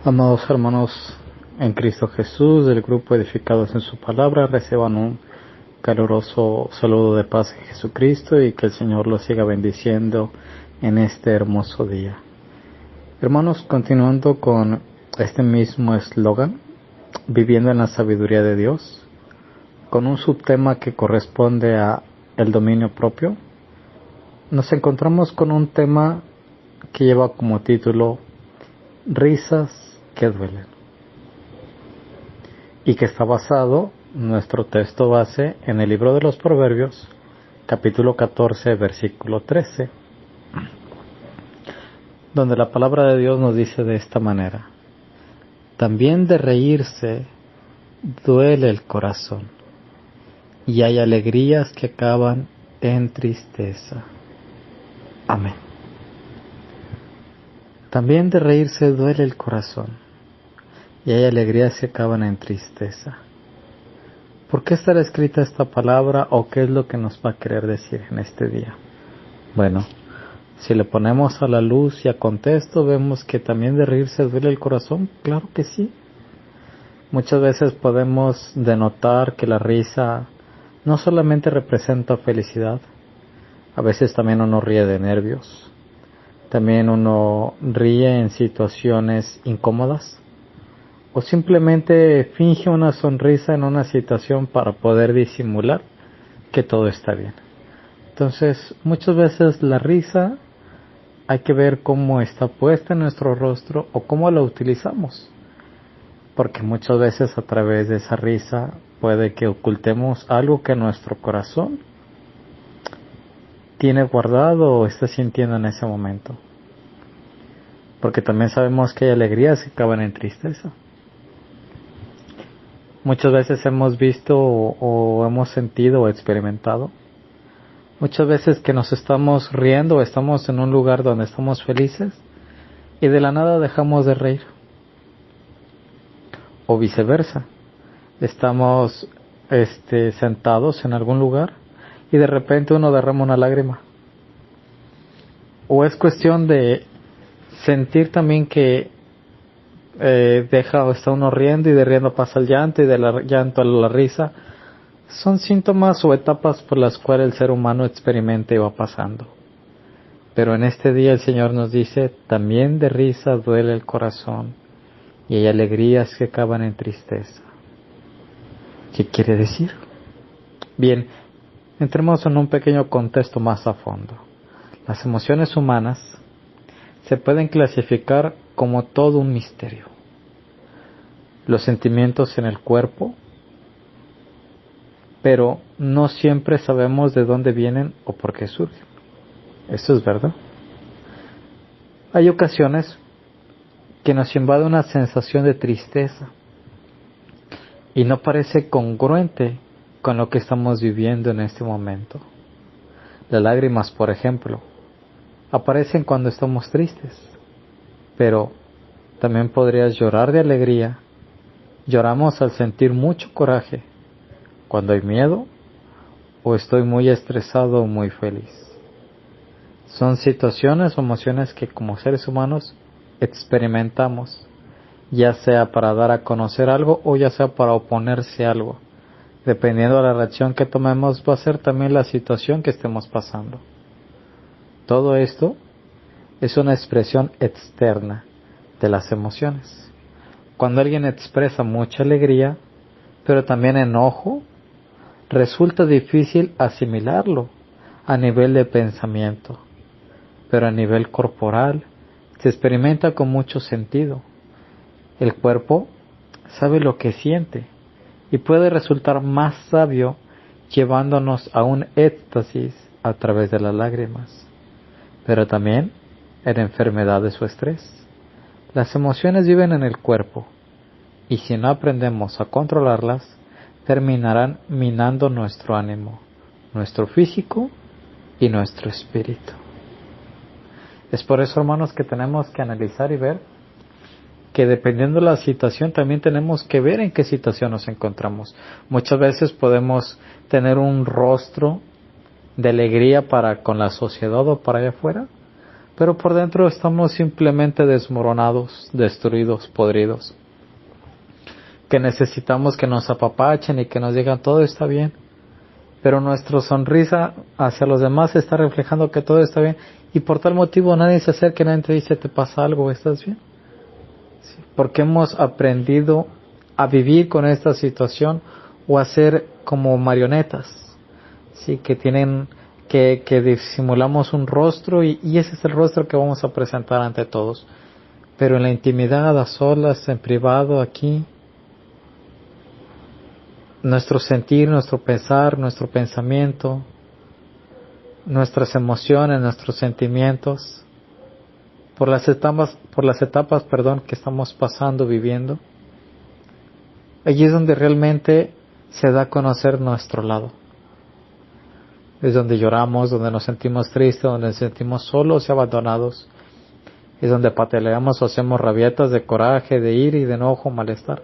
Amados hermanos en Cristo Jesús, del grupo Edificados en su Palabra, reciban un caluroso saludo de paz en Jesucristo y que el Señor los siga bendiciendo en este hermoso día. Hermanos, continuando con este mismo eslogan, viviendo en la sabiduría de Dios, con un subtema que corresponde a el dominio propio, nos encontramos con un tema que lleva como título Risas que duelen, y que está basado, nuestro texto base, en el libro de los Proverbios, capítulo 14, versículo 13, donde la palabra de Dios nos dice de esta manera: también de reírse duele el corazón, y hay alegrías que acaban en tristeza. Amén. También de reírse duele el corazón, y hay alegrías que acaban en tristeza. ¿Por qué estará escrita esta palabra o qué es lo que nos va a querer decir en este día? Bueno, si le ponemos a la luz y a contexto, vemos que también de reírse duele el corazón. Claro que sí. Muchas veces podemos denotar que la risa no solamente representa felicidad, a veces también uno ríe de nervios. También uno ríe en situaciones incómodas o simplemente finge una sonrisa en una situación para poder disimular que todo está bien. Entonces, muchas veces la risa hay que ver cómo está puesta en nuestro rostro o cómo la utilizamos, porque muchas veces a través de esa risa puede que ocultemos algo que nuestro corazón tiene guardado o está sintiendo en ese momento. Porque también sabemos que hay alegrías que acaban en tristeza. Muchas veces hemos visto o hemos sentido o experimentado, muchas veces que nos estamos riendo o estamos en un lugar donde estamos felices y de la nada dejamos de reír. O viceversa, estamos sentados en algún lugar y de repente uno derrama una lágrima. O es cuestión de sentir también que deja o está uno riendo y de riendo pasa el llanto y de la llanto a la risa. Son síntomas o etapas por las cuales el ser humano experimenta y va pasando. Pero en este día el Señor nos dice: también de risa duele el corazón y hay alegrías que acaban en tristeza. ¿Qué quiere decir? Bien, entremos en un pequeño contexto más a fondo. Las emociones humanas se pueden clasificar como todo un misterio. Los sentimientos en el cuerpo, pero no siempre sabemos de dónde vienen o por qué surgen. Eso es verdad. Hay ocasiones que nos invade una sensación de tristeza y no parece congruente con lo que estamos viviendo en este momento. Las lágrimas, por ejemplo, aparecen cuando estamos tristes, pero también podrías llorar de alegría. Lloramos al sentir mucho coraje, cuando hay miedo, o estoy muy estresado o muy feliz. Son situaciones o emociones que como seres humanos experimentamos, ya sea para dar a conocer algo o ya sea para oponerse a algo. Dependiendo de la reacción que tomemos, va a ser también la situación que estemos pasando. Todo esto es una expresión externa de las emociones. Cuando alguien expresa mucha alegría, pero también enojo, resulta difícil asimilarlo a nivel de pensamiento, pero a nivel corporal se experimenta con mucho sentido. El cuerpo sabe lo que siente y puede resultar más sabio llevándonos a un éxtasis a través de las lágrimas, pero también en enfermedades o estrés. Las emociones viven en el cuerpo y si no aprendemos a controlarlas, terminarán minando nuestro ánimo, nuestro físico y nuestro espíritu. Es por eso, hermanos, que tenemos que analizar y ver que dependiendo de la situación también tenemos que ver en qué situación nos encontramos. Muchas veces podemos tener un rostro de alegría para con la sociedad o para allá afuera, pero por dentro estamos simplemente desmoronados, destruidos, podridos, que necesitamos que nos apapachen y que nos digan todo está bien, pero nuestra sonrisa hacia los demás está reflejando que todo está bien, y por tal motivo nadie se acerca y nadie te dice te pasa algo, ¿estás bien? Sí, porque hemos aprendido a vivir con esta situación o a ser como marionetas, sí, que tienen que disimulamos un rostro y ese es el rostro que vamos a presentar ante todos, pero en la intimidad, a solas, en privado, aquí, nuestro sentir, nuestro pensar, nuestro pensamiento, nuestras emociones, nuestros sentimientos, por las etapas, que estamos pasando, viviendo, allí es donde realmente se da a conocer nuestro lado. Es donde lloramos, donde nos sentimos tristes, donde nos sentimos solos y abandonados. Es donde pataleamos o hacemos rabietas de coraje, de ira y de enojo, malestar.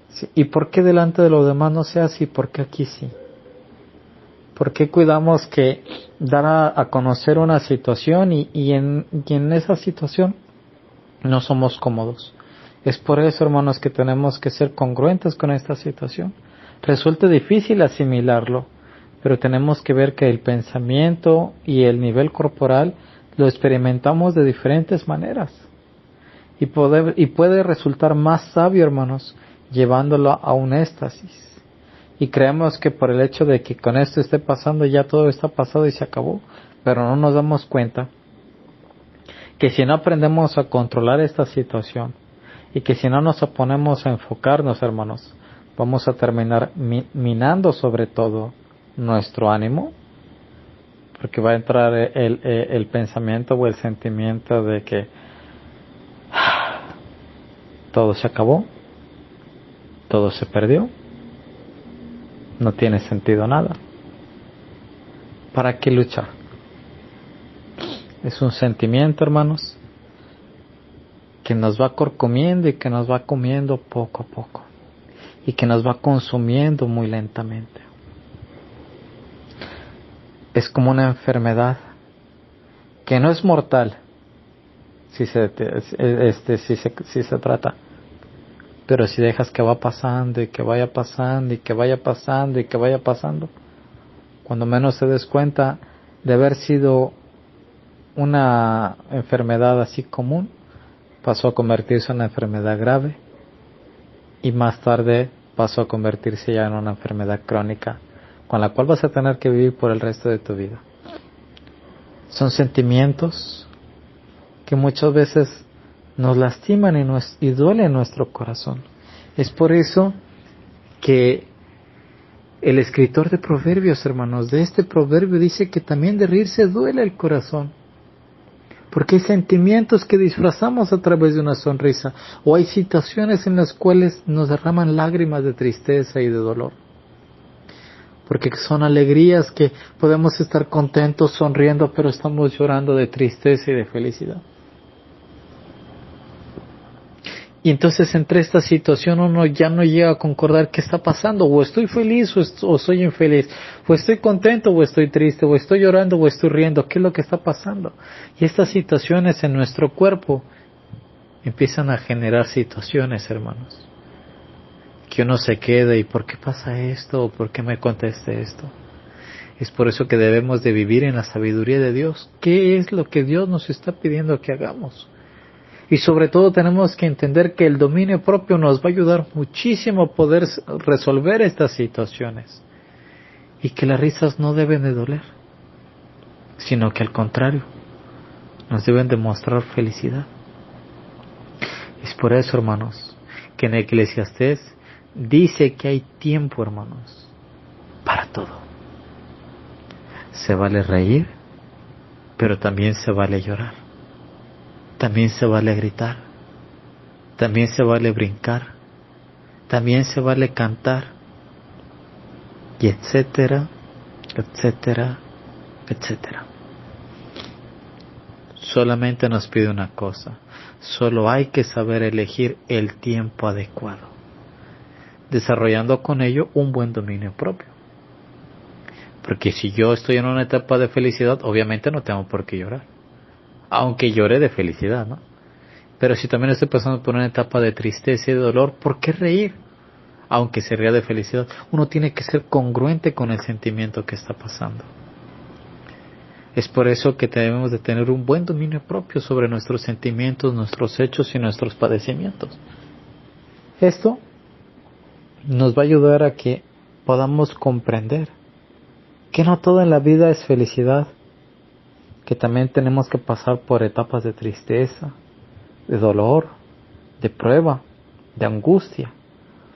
Sí. ¿Y por qué delante de los demás no sea así? ¿Por qué aquí sí? ¿Por qué cuidamos que dar a conocer una situación y en esa situación no somos cómodos? Es por eso, hermanos, que tenemos que ser congruentes con esta situación. Resulta difícil asimilarlo, pero tenemos que ver que el pensamiento y el nivel corporal lo experimentamos de diferentes maneras. Y puede resultar más sabio, hermanos, llevándolo a un éxtasis. Y creemos que por el hecho de que con esto esté pasando, ya todo está pasado y se acabó. Pero no nos damos cuenta que si no aprendemos a controlar esta situación y que si no nos ponemos a enfocarnos, hermanos, vamos a terminar minando sobre todo nuestro ánimo, porque va a entrar el pensamiento o el sentimiento de que todo se acabó, todo se perdió, no tiene sentido nada. ¿Para qué luchar? Es un sentimiento, hermanos, que nos va corcomiendo y que nos va comiendo poco a poco y que nos va consumiendo muy lentamente. Es como una enfermedad que no es mortal si se trata, pero si dejas que va pasando y que vaya pasando y que vaya pasando y que vaya pasando, cuando menos te des cuenta de haber sido una enfermedad así común, pasó a convertirse en una enfermedad grave y más tarde pasó a convertirse ya en una enfermedad crónica con la cual vas a tener que vivir por el resto de tu vida. Son sentimientos que muchas veces nos lastiman y duelen nuestro corazón. Es por eso que el escritor de Proverbios, hermanos, de este proverbio dice que también de reírse duele el corazón. Porque hay sentimientos que disfrazamos a través de una sonrisa, o hay situaciones en las cuales nos derraman lágrimas de tristeza y de dolor. Porque son alegrías que podemos estar contentos, sonriendo, pero estamos llorando de tristeza y de felicidad. Y entonces entre esta situación uno ya no llega a concordar qué está pasando, o estoy feliz o soy infeliz, o estoy contento o estoy triste, o estoy llorando o estoy riendo, ¿qué es lo que está pasando? Y estas situaciones en nuestro cuerpo empiezan a generar situaciones, hermanos, que uno se queda y ¿por qué pasa esto? ¿O por qué me conteste esto? Es por eso que debemos de vivir en la sabiduría de Dios. ¿Qué es lo que Dios nos está pidiendo que hagamos? Y sobre todo tenemos que entender que el dominio propio nos va a ayudar muchísimo a poder resolver estas situaciones. Y que las risas no deben de doler, sino que al contrario, nos deben de mostrar felicidad. Es por eso, hermanos, que en Eclesiastés dice que hay tiempo, hermanos, para todo. Se vale reír, pero también se vale llorar. También se vale gritar, también se vale brincar, también se vale cantar, y etcétera, etcétera, etcétera. Solamente nos pide una cosa, solo hay que saber elegir el tiempo adecuado, desarrollando con ello un buen dominio propio. Porque si yo estoy en una etapa de felicidad, obviamente no tengo por qué llorar. aunque llore de felicidad, ¿no? Pero si también estoy pasando por una etapa de tristeza y de dolor, ¿por qué reír? Aunque se ría de felicidad, uno tiene que ser congruente con el sentimiento que está pasando. Es por eso que debemos de tener un buen dominio propio sobre nuestros sentimientos, nuestros hechos y nuestros padecimientos. Esto nos va a ayudar a que podamos comprender que no todo en la vida es felicidad, que también tenemos que pasar por etapas de tristeza, de dolor, de prueba, de angustia.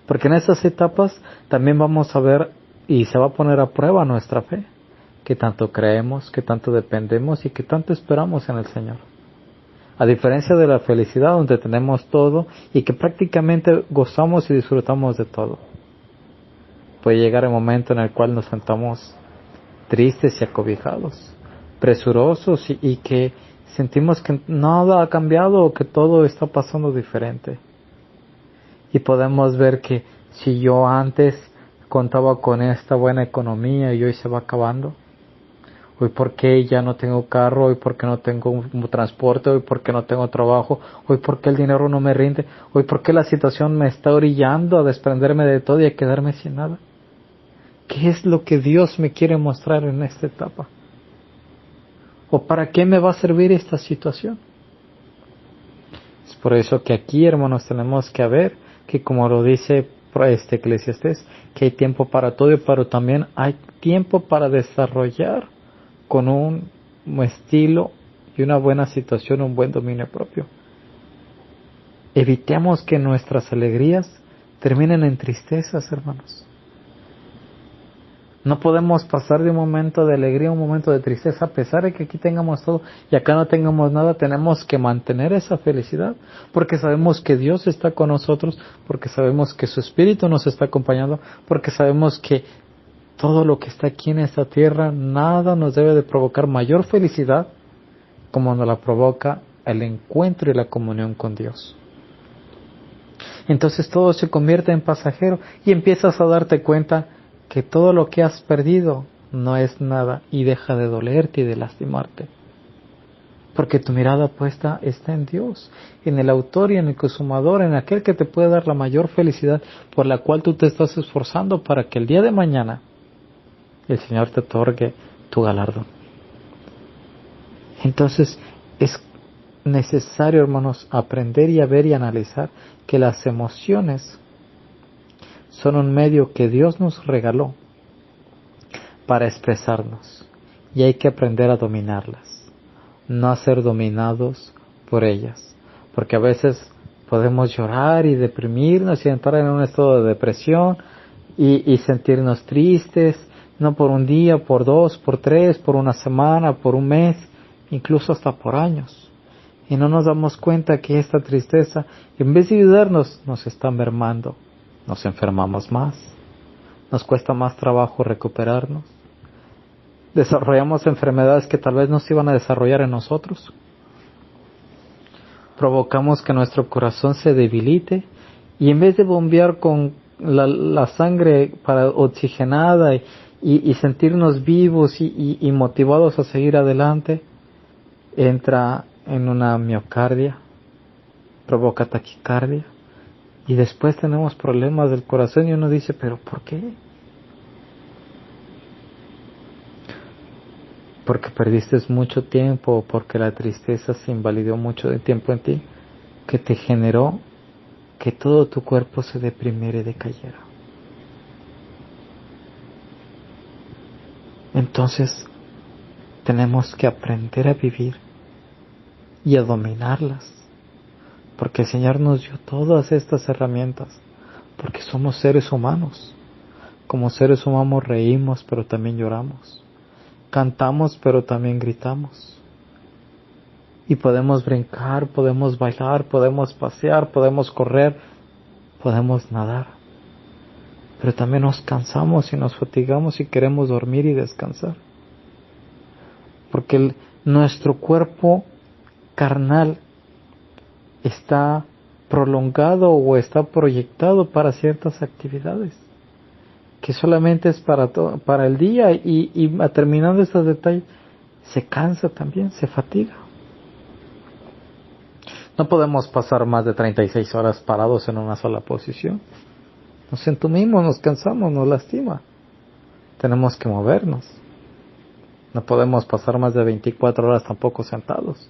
Porque en esas etapas también vamos a ver y se va a poner a prueba nuestra fe, que tanto creemos, que tanto dependemos y que tanto esperamos en el Señor. A diferencia de la felicidad donde tenemos todo y que prácticamente gozamos y disfrutamos de todo. Puede llegar el momento en el cual nos sentamos tristes y acobijados, presurosos y que sentimos que nada ha cambiado o que todo está pasando diferente. Y podemos ver que si yo antes contaba con esta buena economía y hoy se va acabando, hoy por qué ya no tengo carro, hoy por qué no tengo un transporte, hoy por qué no tengo trabajo, hoy por qué el dinero no me rinde, hoy por qué la situación me está orillando a desprenderme de todo y a quedarme sin nada. ¿Qué es lo que Dios me quiere mostrar en esta etapa? ¿O para qué me va a servir esta situación? Es por eso que aquí, hermanos, tenemos que ver que, como lo dice Eclesiastés, que hay tiempo para todo, pero también hay tiempo para desarrollar con un estilo y una buena situación, un buen dominio propio. Evitemos que nuestras alegrías terminen en tristezas, hermanos. No podemos pasar de un momento de alegría a un momento de tristeza, a pesar de que aquí tengamos todo y acá no tengamos nada. Tenemos que mantener esa felicidad, porque sabemos que Dios está con nosotros, porque sabemos que su Espíritu nos está acompañando, porque sabemos que todo lo que está aquí en esta tierra, nada nos debe de provocar mayor felicidad como nos la provoca el encuentro y la comunión con Dios. Entonces todo se convierte en pasajero y empiezas a darte cuenta que todo lo que has perdido no es nada y deja de dolerte y de lastimarte. Porque tu mirada puesta está en Dios, en el autor y en el consumador, en aquel que te puede dar la mayor felicidad por la cual tú te estás esforzando para que el día de mañana el Señor te otorgue tu galardón. Entonces es necesario, hermanos, aprender y a ver y analizar que las emociones son un medio que Dios nos regaló para expresarnos y hay que aprender a dominarlas, no a ser dominados por ellas, porque a veces podemos llorar y deprimirnos y entrar en un estado de depresión y sentirnos tristes, no por un día, por dos, por tres, por una semana, por un mes, incluso hasta por años. Y no nos damos cuenta que esta tristeza, en vez de ayudarnos, nos está mermando. Nos enfermamos más, nos cuesta más trabajo recuperarnos, desarrollamos enfermedades que tal vez no se iban a desarrollar en nosotros, provocamos que nuestro corazón se debilite y en vez de bombear con la sangre para oxigenada y sentirnos vivos y motivados a seguir adelante, entra en una miocardia, provoca taquicardia. Y después tenemos problemas del corazón y uno dice, ¿pero por qué? Porque perdiste mucho tiempo o porque la tristeza se invalidó mucho de tiempo en ti, que te generó que todo tu cuerpo se deprimiera y decayera. Entonces, tenemos que aprender a vivir y a dominarlas. Porque el Señor nos dio todas estas herramientas, porque somos seres humanos. Como seres humanos reímos, pero también lloramos. Cantamos, pero también gritamos. Y podemos brincar, podemos bailar, podemos pasear, podemos correr, podemos nadar. Pero también nos cansamos y nos fatigamos y queremos dormir y descansar. Porque nuestro cuerpo carnal está prolongado o está proyectado para ciertas actividades que solamente es para el día y terminando estos detalles se cansa también, se fatiga. No podemos pasar más de 36 horas parados en una sola posición. Nos entumimos, nos cansamos, nos lastima. Tenemos que movernos. No podemos pasar más de 24 horas tampoco sentados.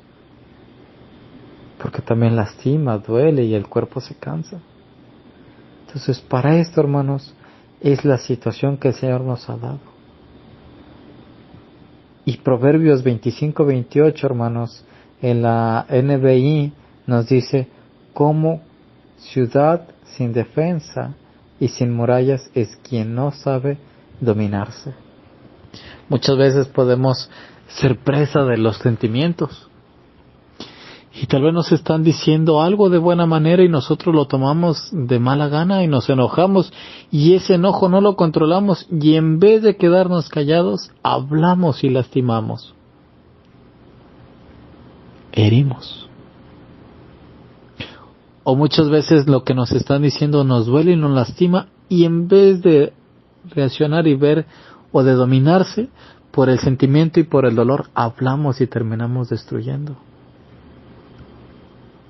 Porque también lastima, duele y el cuerpo se cansa. Entonces, para esto, hermanos, es la situación que el Señor nos ha dado. Y Proverbios 25-28, hermanos, en la NBI nos dice, como ciudad sin defensa y sin murallas es quien no sabe dominarse. Muchas veces podemos ser presa de los sentimientos. Y tal vez nos están diciendo algo de buena manera y nosotros lo tomamos de mala gana y nos enojamos y ese enojo no lo controlamos y en vez de quedarnos callados, hablamos y lastimamos. Herimos. O muchas veces lo que nos están diciendo nos duele y nos lastima y en vez de reaccionar y ver o de dominarse por el sentimiento y por el dolor, hablamos y terminamos destruyendo.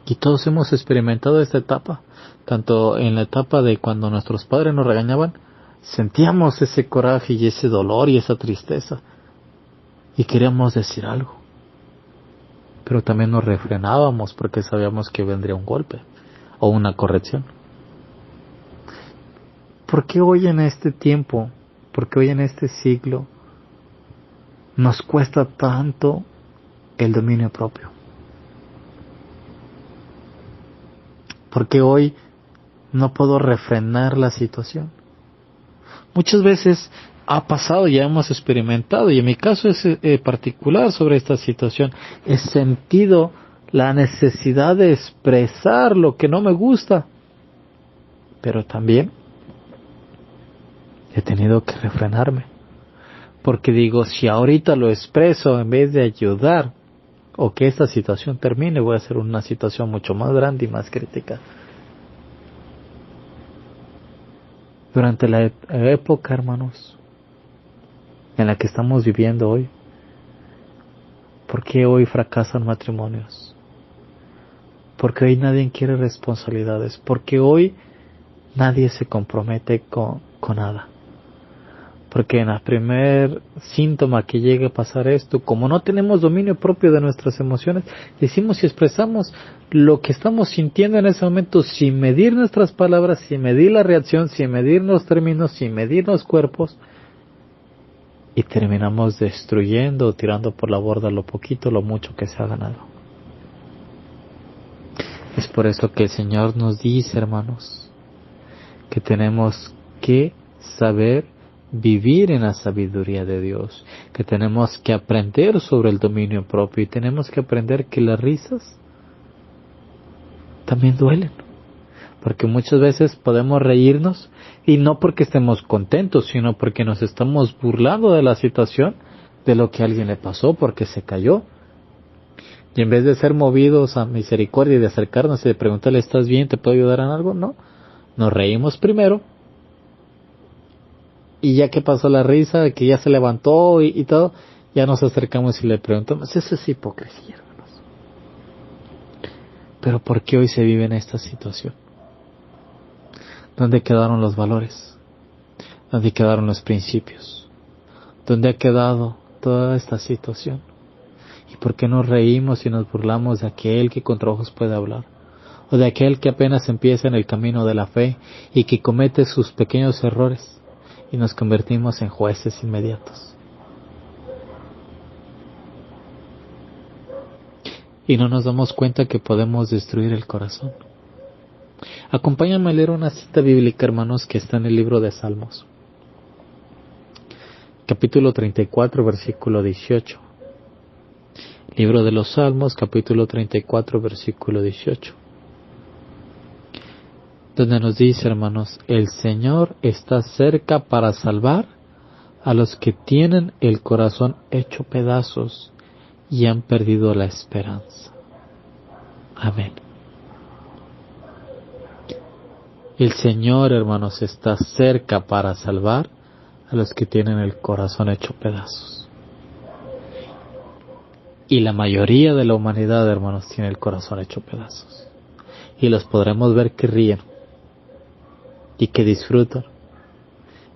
Y todos hemos experimentado esta etapa, tanto en la etapa de cuando nuestros padres nos regañaban, sentíamos ese coraje y ese dolor y esa tristeza y queríamos decir algo, pero también nos refrenábamos porque sabíamos que vendría un golpe o una corrección. ¿Por qué hoy en este tiempo, por qué hoy en este siglo nos cuesta tanto el dominio propio? Porque hoy no puedo refrenar la situación. Muchas veces ha pasado, ya hemos experimentado, y en mi caso es particular sobre esta situación, he sentido la necesidad de expresar lo que no me gusta, pero también he tenido que refrenarme. Porque digo, si ahorita lo expreso en vez de ayudar, o que esta situación termine, voy a hacer una situación mucho más grande y más crítica. Durante la época, hermanos, en la que estamos viviendo hoy, ¿por qué hoy fracasan matrimonios? ¿Por qué hoy nadie quiere responsabilidades? ¿Por qué hoy nadie se compromete con nada? Porque en el primer síntoma que llegue a pasar esto, como no tenemos dominio propio de nuestras emociones, decimos y expresamos lo que estamos sintiendo en ese momento sin medir nuestras palabras, sin medir la reacción, sin medir los términos, sin medir los cuerpos, y terminamos destruyendo, tirando por la borda lo poquito, lo mucho que se ha ganado. Es por eso que el Señor nos dice, hermanos, que tenemos que saber vivir en la sabiduría de Dios, que tenemos que aprender sobre el dominio propio y tenemos que aprender que las risas también duelen, porque muchas veces podemos reírnos y no porque estemos contentos, sino porque nos estamos burlando de la situación, de lo que a alguien le pasó, porque se cayó, y en vez de ser movidos a misericordia y de acercarnos y de preguntarle, ¿estás bien? ¿Te puedo ayudar en algo? No, nos reímos primero. Y ya que pasó la risa, que ya se levantó y todo, ya nos acercamos y le preguntamos, eso es hipocresía, hermanos. Pero ¿por qué hoy se vive en esta situación? ¿Dónde quedaron los valores? ¿Dónde quedaron los principios? ¿Dónde ha quedado toda esta situación? ¿Y por qué nos reímos y nos burlamos de aquel que con ojos puede hablar? O de aquel que apenas empieza en el camino de la fe y que comete sus pequeños errores. Y nos convertimos en jueces inmediatos. Y no nos damos cuenta que podemos destruir el corazón. Acompáñame a leer una cita bíblica, hermanos, que está en el libro de Salmos. Capítulo 34, versículo 18. Libro de los Salmos, capítulo 34, versículo 18. Donde nos dice, hermanos, el Señor está cerca para salvar a los que tienen el corazón hecho pedazos y han perdido la esperanza. Amén. El Señor, hermanos, está cerca para salvar a los que tienen el corazón hecho pedazos. Y la mayoría de la humanidad, hermanos, tiene el corazón hecho pedazos. Y los podremos ver que ríen, y que disfrutan,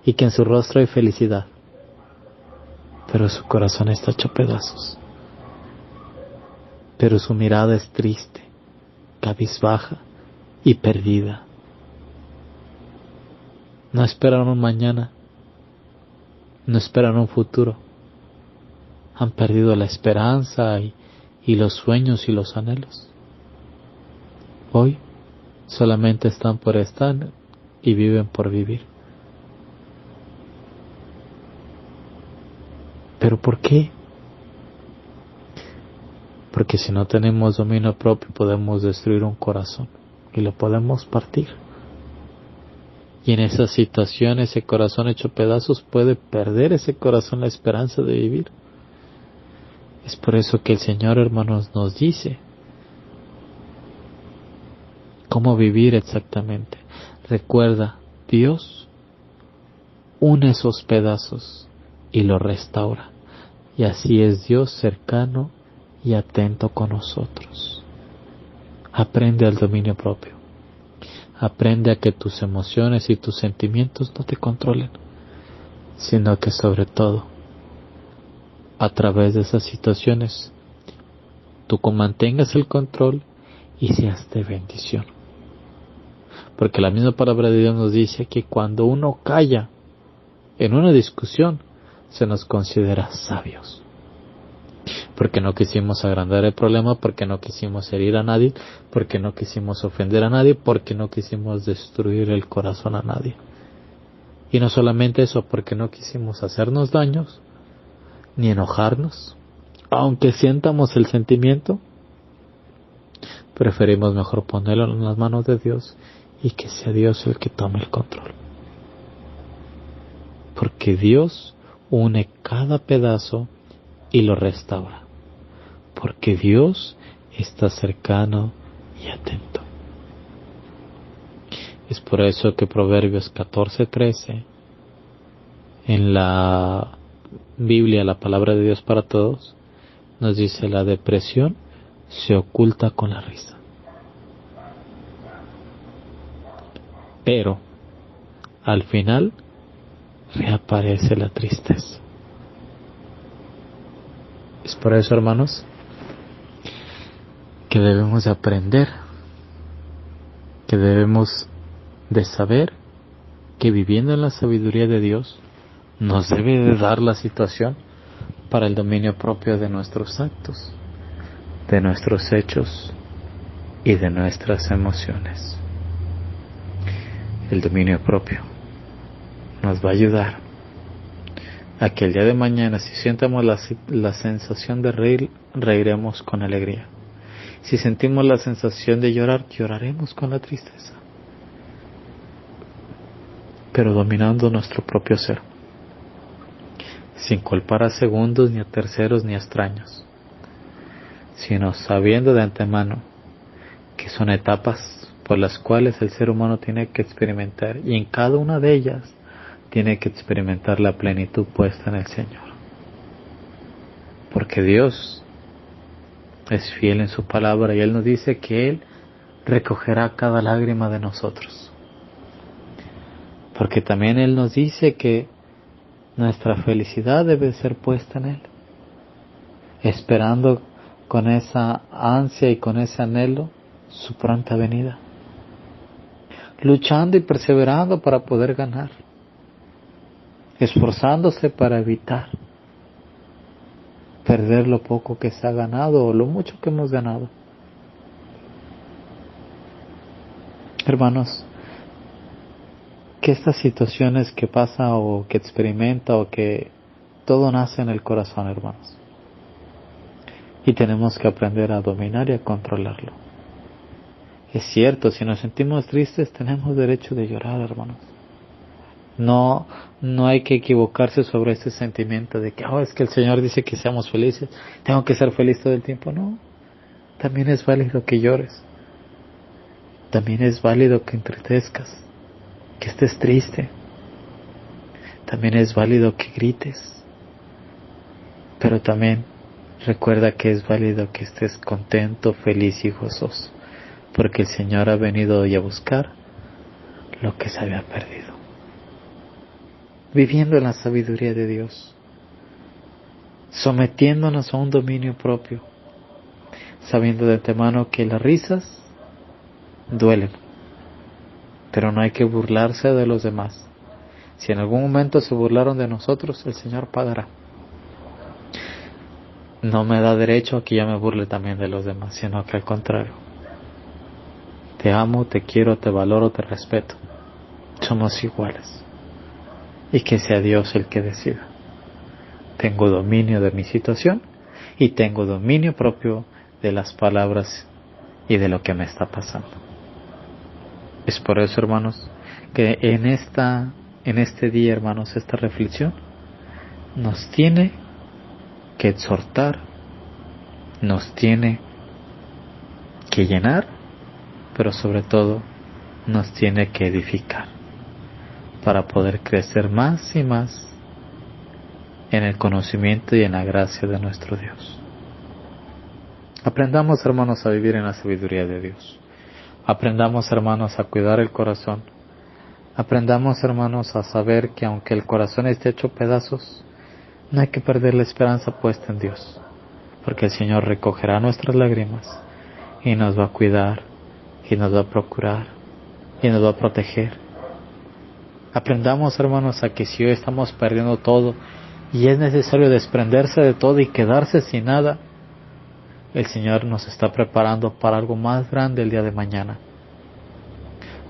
y que en su rostro hay felicidad. Pero su corazón está hecho pedazos. Pero su mirada es triste, cabizbaja y perdida. No esperan un mañana, no esperan un futuro. Han perdido la esperanza y los sueños y los anhelos. Hoy solamente están por estar y viven por vivir. ¿Pero por qué? Porque si no tenemos dominio propio podemos destruir un corazón y lo podemos partir. Y en esas situaciones ese corazón hecho pedazos puede perder ese corazón la esperanza de vivir. Es por eso que el Señor, hermanos, nos dice cómo vivir exactamente. Recuerda, Dios une esos pedazos y los restaura. Y así es Dios cercano y atento con nosotros. Aprende al dominio propio. Aprende a que tus emociones y tus sentimientos no te controlen, sino que sobre todo, a través de esas situaciones, tú mantengas el control y seas de bendición. Porque la misma palabra de Dios nos dice que cuando uno calla en una discusión, se nos considera sabios. Porque no quisimos agrandar el problema, porque no quisimos herir a nadie, porque no quisimos ofender a nadie, porque no quisimos destruir el corazón a nadie. Y no solamente eso, porque no quisimos hacernos daños, ni enojarnos, aunque sientamos el sentimiento, preferimos mejor ponerlo en las manos de Dios y que sea Dios el que tome el control. Porque Dios une cada pedazo y lo restaura. Porque Dios está cercano y atento. Es por eso que Proverbios 14:13, en la Biblia, la palabra de Dios para todos, nos dice: la depresión se oculta con la risa, pero al final reaparece la tristeza. Es por eso, hermanos, que debemos de aprender, que debemos de saber que viviendo en la sabiduría de Dios nos debe de dar la situación para el dominio propio de nuestros actos, de nuestros hechos y de nuestras emociones. El dominio propio nos va a ayudar a que el día de mañana, si sientamos la sensación de reír, reiremos con alegría. Si sentimos la sensación de llorar, lloraremos con la tristeza. Pero dominando nuestro propio ser, sin culpar a segundos, ni a terceros, ni a extraños, sino sabiendo de antemano que son etapas por las cuales el ser humano tiene que experimentar, y en cada una de ellas tiene que experimentar la plenitud puesta en el Señor. Porque Dios es fiel en su palabra y Él nos dice que Él recogerá cada lágrima de nosotros. Porque también Él nos dice que nuestra felicidad debe ser puesta en Él, esperando con esa ansia y con ese anhelo su pronta venida, luchando y perseverando para poder ganar, esforzándose para evitar perder lo poco que se ha ganado o lo mucho que hemos ganado. Hermanos, que estas situaciones que pasa o que experimenta o que todo nace en el corazón, hermanos, y tenemos que aprender a dominar y a controlarlo. Es cierto, si nos sentimos tristes tenemos derecho de llorar, hermanos. No hay que equivocarse sobre ese sentimiento de que es que el Señor dice que seamos felices, tengo que ser feliz todo el tiempo. No, también es válido que llores, también es válido que entristezcas, que estés triste, también es válido que grites, pero también Recuerda que es válido que estés contento, feliz y gozoso, porque el Señor ha venido hoy a buscar lo que se había perdido. Viviendo en la sabiduría de Dios, sometiéndonos a un dominio propio, sabiendo de antemano que las risas duelen, pero no hay que burlarse de los demás. Si en algún momento se burlaron de nosotros, el Señor pagará. No me da derecho a que yo me burle también de los demás, sino que al contrario. Te amo, te quiero, te valoro, te respeto. Somos iguales. Y que sea Dios el que decida. Tengo dominio de mi situación y tengo dominio propio de las palabras y de lo que me está pasando. Es por eso, hermanos, que en este día, hermanos, esta reflexión nos tiene que exhortar, nos tiene que llenar, pero sobre todo nos tiene que edificar para poder crecer más y más en el conocimiento y en la gracia de nuestro Dios. Aprendamos, hermanos, a vivir en la sabiduría de Dios. Aprendamos, hermanos, a cuidar el corazón. Aprendamos, hermanos, a saber que aunque el corazón esté hecho pedazos, no hay que perder la esperanza puesta en Dios, porque el Señor recogerá nuestras lágrimas y nos va a cuidar, y nos va a procurar, y nos va a proteger. Aprendamos, hermanos, a que si hoy estamos perdiendo todo y es necesario desprenderse de todo y quedarse sin nada, el Señor nos está preparando para algo más grande el día de mañana,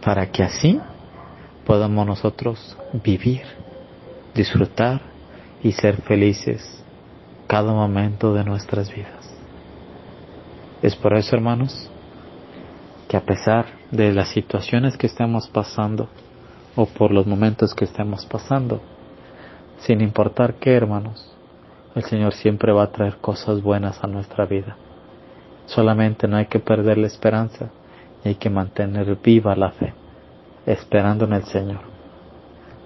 para que así podamos nosotros vivir, disfrutar y ser felices cada momento de nuestras vidas. Es por eso, hermanos, que a pesar de las situaciones que estemos pasando o por los momentos que estemos pasando, sin importar qué, hermanos, el Señor siempre va a traer cosas buenas a nuestra vida. Solamente no hay que perder la esperanza y hay que mantener viva la fe, esperando en el Señor,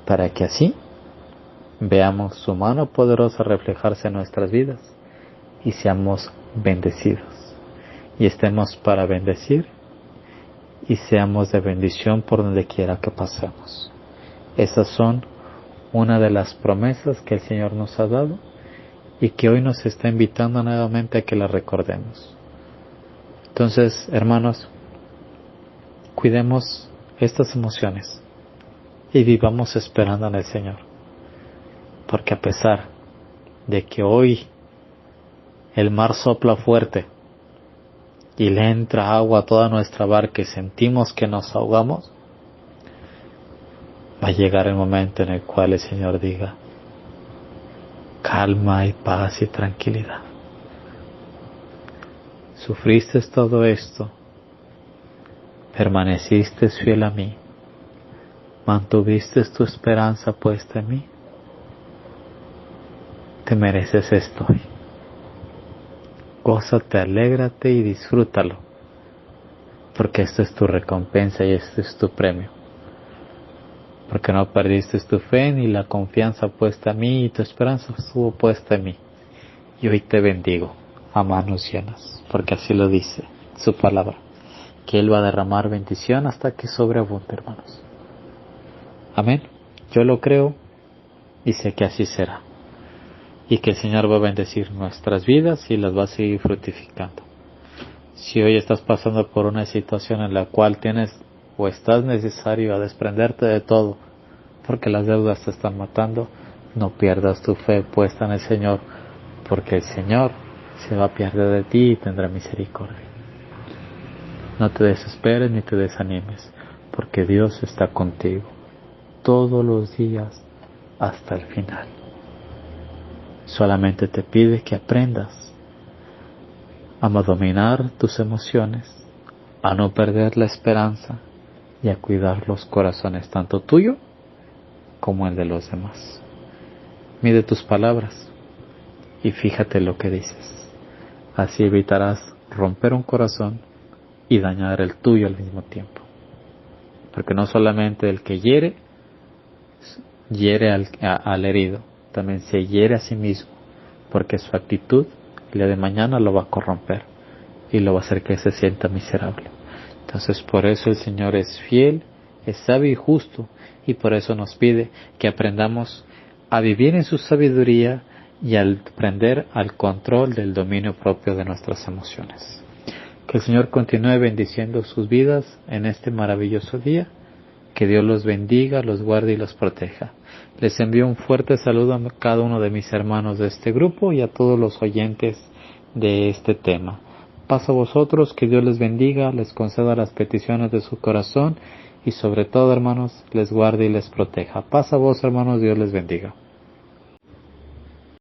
para que así veamos su mano poderosa reflejarse en nuestras vidas y seamos bendecidos y estemos para bendecir y seamos de bendición por donde quiera que pasemos. Esas son una de las promesas que el Señor nos ha dado y que hoy nos está invitando nuevamente a que las recordemos. Entonces, hermanos, cuidemos estas emociones y vivamos esperando en el Señor, porque a pesar de que hoy el mar sopla fuerte y le entra agua a toda nuestra barca y sentimos que nos ahogamos, va a llegar el momento en el cual el Señor diga: calma y paz y tranquilidad. Sufriste todo esto, permaneciste fiel a mí, mantuviste tu esperanza puesta en mí, te mereces esto hoy. Gózate, alégrate y disfrútalo, porque esto es tu recompensa y este es tu premio. Porque no perdiste tu fe ni la confianza puesta en mí y tu esperanza estuvo puesta en mí. Y hoy te bendigo a manos llenas, porque así lo dice su palabra, que Él va a derramar bendición hasta que sobreabunde, hermanos. Amén. Yo lo creo y sé que así será. Y que el Señor va a bendecir nuestras vidas y las va a seguir fructificando. Si hoy estás pasando por una situación en la cual tienes o estás necesario a desprenderte de todo, porque las deudas te están matando, no pierdas tu fe puesta en el Señor, porque el Señor se va a pierde de ti y tendrá misericordia. No te desesperes ni te desanimes, porque Dios está contigo todos los días hasta el final. Solamente te pide que aprendas a dominar tus emociones, a no perder la esperanza y a cuidar los corazones, tanto tuyo como el de los demás. Mide tus palabras y fíjate lo que dices. Así evitarás romper un corazón y dañar el tuyo al mismo tiempo. Porque no solamente el que hiere al herido, también se hiere a sí mismo, porque su actitud el día de mañana lo va a corromper y lo va a hacer que se sienta miserable. Entonces por eso el Señor es fiel, es sabio y justo, y por eso nos pide que aprendamos a vivir en su sabiduría y al aprender al control del dominio propio de nuestras emociones. Que el Señor continúe bendiciendo sus vidas en este maravilloso día. Que Dios los bendiga, los guarde y los proteja. Les envío un fuerte saludo a cada uno de mis hermanos de este grupo y a todos los oyentes de este tema. Paz a vosotros, que Dios les bendiga, les conceda las peticiones de su corazón y sobre todo, hermanos, les guarde y les proteja. Paz a vos, hermanos, Dios les bendiga.